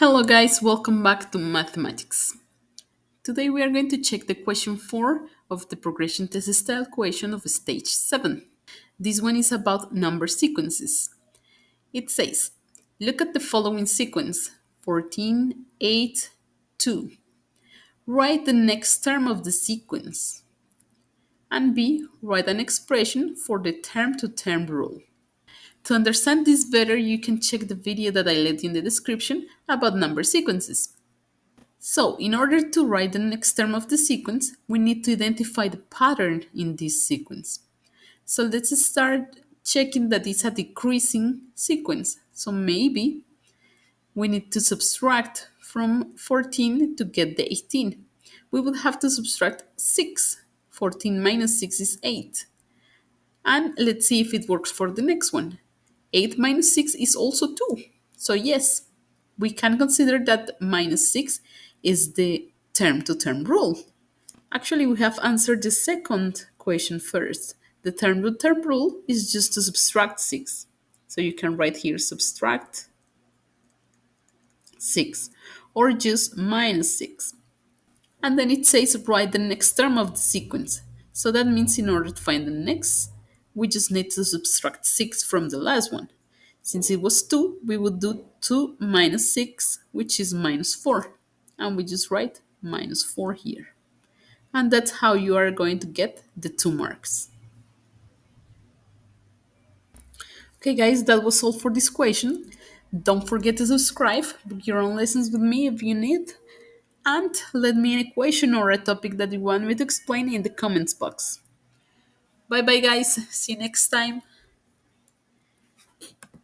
Hello guys, welcome back to mathematics. Today we are going to check the question 4 of the progression test style question of stage 7. This one is about number sequences. It says, look at the following sequence 14, 8, 2. Write the next term of the sequence. And B, write an expression for the term to term rule. To understand this better, you can check the video that I left in the description about number sequences. So, in order to write the next term of the sequence, we need to identify the pattern in this sequence. So, let's start checking that it's a decreasing sequence. So, maybe we need to subtract from 14 to get the 18. We would have to subtract 6. 14 minus 6 is 8. And let's see if it works for the next one. 8 minus 6 is also 2. So, yes, we can consider that minus 6 is the term to term rule. Actually, we have answered the second question first. The term to term rule is just to subtract 6. So, you can write here subtract 6 or just minus 6. And then it says write the next term of the sequence. So that means in order to find the next, we just need to subtract 6 from the last one. Since it was 2, we would do 2 minus 6, which is minus 4. And we just write minus 4 here. And that's how you are going to get the 2 marks. Okay, guys, that was all for this question. Don't forget to subscribe, book your own lessons with me if you need, and let me an equation or a topic that you want me to explain in the comments box. Bye bye, guys. See you next time.